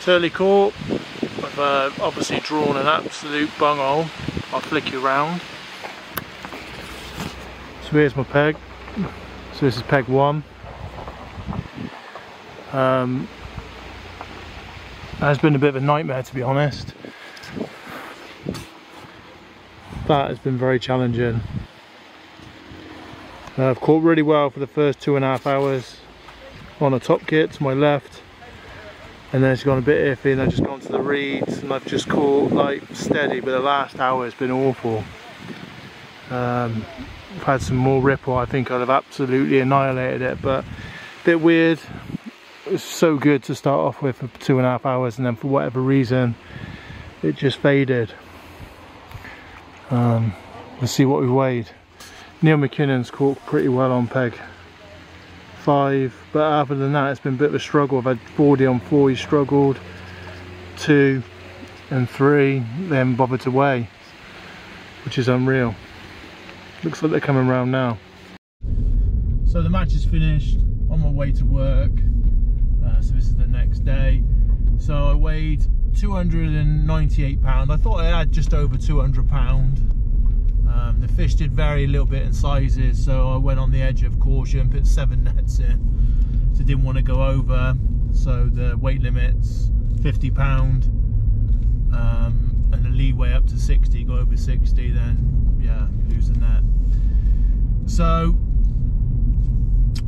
Turley caught. I've obviously drawn an absolute bunghole. I'll flick you around. So here's my peg. So this is peg 1. Has been a bit of a nightmare, to be honest. That has been very challenging. I've caught really well for the first 2.5 hours on a top kit to my left, and then it's gone a bit iffy and I've just gone to the reeds and I've just caught like steady, but the last hour has been awful. I've had some more ripple. I think I'd have absolutely annihilated it, but a bit weird. It was so good to start off with for 2.5 hours, and then for whatever reason it just faded. Let's see what we weighed. Neil McKinnon's caught pretty well on peg 5, but other than that it's been a bit of a struggle. I've had 40 on 4, he struggled, 2 and 3, they haven't bothered to weigh, which is unreal. Looks like they're coming round now. So the match is finished, on my way to work, so this is the next day. So I weighed 298 pounds. I thought I had just over 200 pounds. The fish did vary a little bit in sizes, so I went on the edge of caution, put 7 nets in, so didn't want to go over. So the weight limit's 50 pound, and the leeway up to 60. Go over 60, then yeah, lose the net. So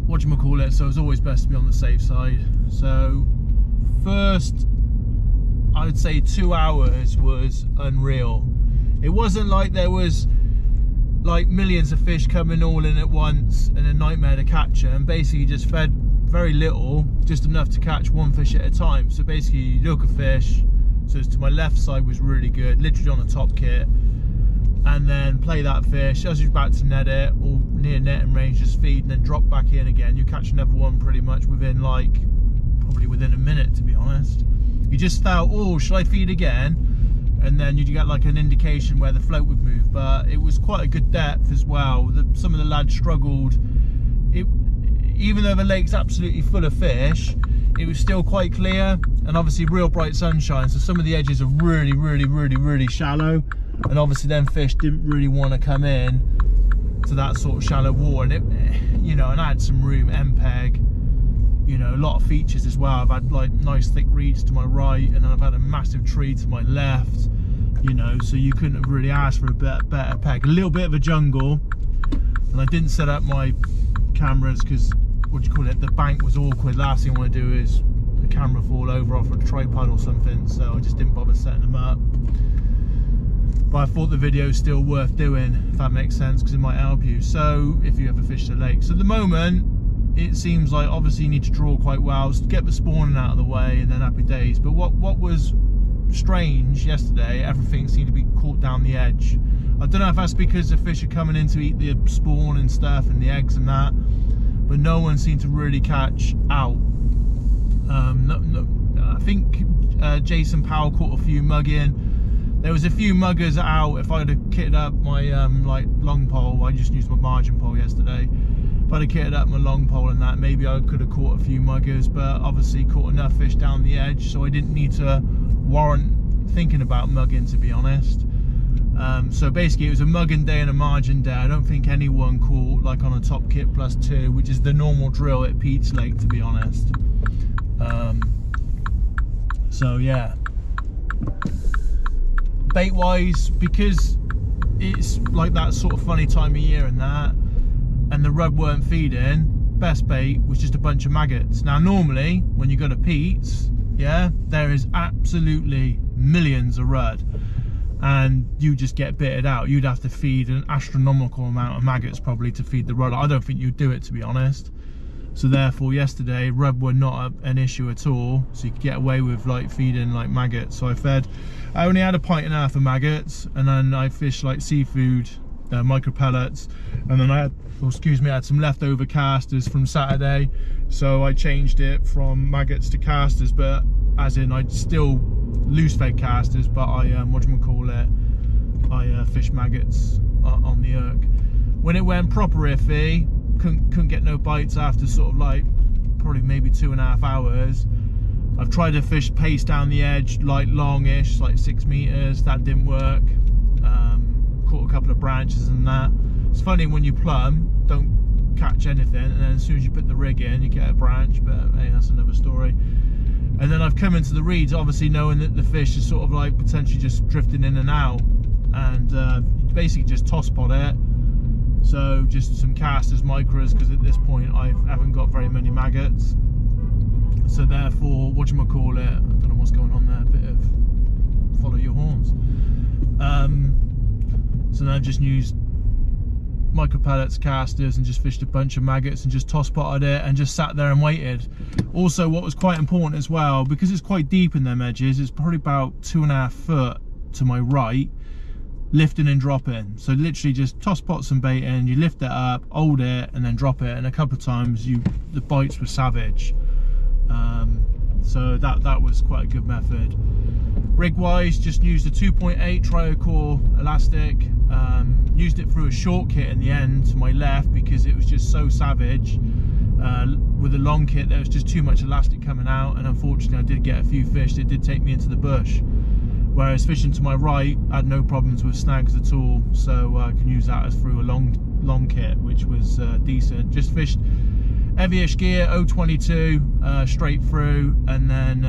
whatchamacallit, so it's always best to be on the safe side. So first, I would say 2 hours was unreal. It wasn't like there was like millions of fish coming all in at once and a nightmare to catch them. Basically just fed very little, just enough to catch one fish at a time. So basically you look at fish, so to my left side was really good, literally on a top kit, and then play that fish. As you're about to net it, or near netting range, just feed and then drop back in again. You catch another one pretty much within like, probably within a minute, to be honest. You just felt, oh, should I feed again? And then you get like an indication where the float would move, but it was quite a good depth as well. Some of the lads struggled. Even though the lake's absolutely full of fish, it was still quite clear, and obviously real bright sunshine, so some of the edges are really, really, really, really shallow, and obviously then fish didn't really want to come in to that sort of shallow water. And it, you know, and I had some room, MPEG, you know, a lot of features as well. I've had like nice thick reeds to my right, and then I've had a massive tree to my left, you know, so you couldn't have really asked for a better peg. A little bit of a jungle, and I didn't set up my cameras because, the bank was awkward. Last thing I want to do is the camera fall over off a tripod or something, so I just didn't bother setting them up. But I thought the video is still worth doing, if that makes sense, because it might help you. So if you ever fish the lake, so at the moment it seems like obviously you need to draw quite well, get the spawning out of the way, and then happy days. But what was strange yesterday, everything seemed to be caught down the edge. I don't know if that's because the fish are coming in to eat the spawn and stuff and the eggs and that, but no one seemed to really catch out. I think Jason Powell caught a few mugging. There was a few muggers out. If I'd have kitted up my like long pole, I just used my margin pole yesterday. If I'd have kitted up my long pole and that, maybe I could have caught a few muggers, but obviously caught enough fish down the edge, so I didn't need to warrant thinking about mugging, to be honest. So basically it was a mugging day and a margin day. I don't think anyone caught like on a top kit +2, which is the normal drill at Pete's Lake, to be honest. So yeah, bait wise, because it's like that sort of funny time of year and that, and the rudd weren't feeding, best bait was just a bunch of maggots. Now normally when you go to Pete's, yeah, there is absolutely millions of rudd, and you just get bitted out. You'd have to feed an astronomical amount of maggots probably to feed the rudd. I don't think you'd do it, to be honest. So therefore yesterday rudd were not an issue at all, so you could get away with like feeding like maggots. So I only had 1.5 pints of maggots, and then I fished like seafood, micro pellets, and then I had some leftover casters from Saturday, so I changed it from maggots to casters, but as in I'd still loose fed casters, but I fished maggots on the Irk. When it went proper iffy, couldn't get no bites after sort of like probably maybe 2.5 hours, I've tried to fish pace down the edge, like longish, like 6 meters. That didn't work. Caught a couple of branches and that. It's funny when you plumb, don't catch anything, and then as soon as you put the rig in, you get a branch. But hey, that's another story. And then I've come into the reeds, obviously knowing that the fish is sort of like potentially just drifting in and out, and basically just toss pot it. So just some casters, micros, because at this point I haven't got very many maggots. So therefore, whatchamacallit, I don't know what's going on there, a bit of follow your horns. So then I've just used micro pellets, casters, and just fished a bunch of maggots and just toss potted it and just sat there and waited. Also, what was quite important as well, because it's quite deep in them edges, it's probably about 2.5 foot to my right, lifting and dropping. So literally just toss pot some bait in, you lift it up, hold it, and then drop it. And a couple of times the bites were savage. So that was quite a good method. Rig wise, just used a 2.8 Triocore elastic. Used it through a short kit in the end to my left because it was just so savage. With a long kit there was just too much elastic coming out, and unfortunately I did get a few fish that did take me into the bush. Whereas fishing to my right, I had no problems with snags at all, so I can use that as through a long kit, which was decent. Just fished heavyish gear, 022 straight through, and then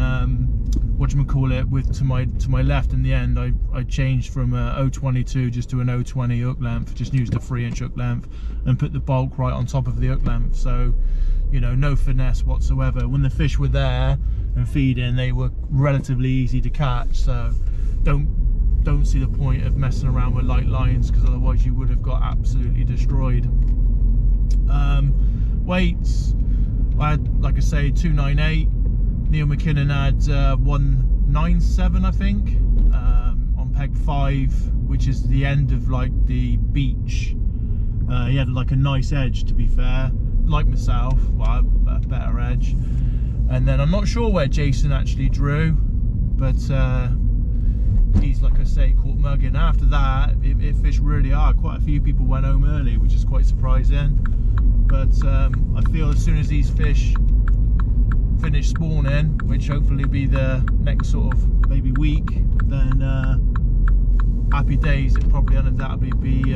whatchamacallit, with to my left in the end, I changed from a 022 just to an 020 hook length. Just used a 3-inch hook length and put the bulk right on top of the hook length. So, you know, no finesse whatsoever. When the fish were there and feeding, they were relatively easy to catch. So don't see the point of messing around with light lines, because otherwise you would have got absolutely destroyed. Weights, I had, like I say, 298. Neil McKinnon had 197, I think, on peg 5, which is the end of like the beach. He had like a nice edge, to be fair, like myself, well, a better edge. And then I'm not sure where Jason actually drew, but he's, like I say, caught mugging. After that, it fished really hard. Quite a few people went home early, which is quite surprising. But I feel as soon as these fish finish spawning, which hopefully be the next sort of maybe week, then happy days. It probably undoubtedly be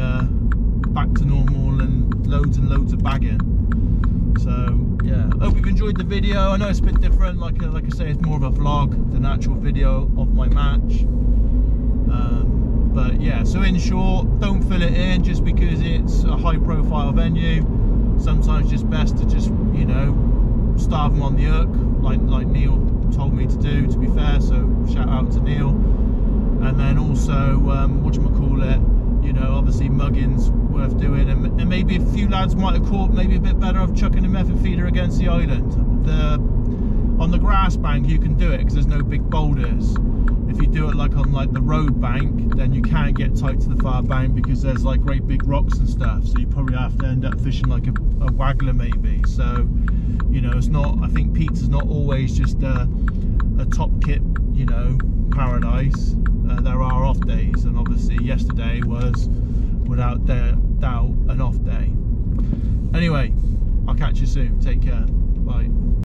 back to normal and loads of bagging. So yeah, hope you've enjoyed the video. I know it's a bit different, like I say, it's more of a vlog than actual video of my match. But yeah, so in short, don't fill it in just because it's a high profile venue. Sometimes just best to just, you know, starve them on the hook, like Neil told me to do, to be fair. So shout out to Neil. And then also whatchamacallit, you know, obviously mugging's worth doing, and maybe a few lads might have caught maybe a bit better of chucking a method feeder against the island. On the grass bank you can do it because there's no big boulders. If you do it like on like the road bank, then you can't get tight to the far bank because there's like great big rocks and stuff, so you probably have to end up fishing like a waggler maybe. So, you know, it's not, I think Pete's not always just a top kit, you know, paradise. There are off days, and obviously yesterday was without doubt an off day. Anyway, I'll catch you soon. Take care. Bye.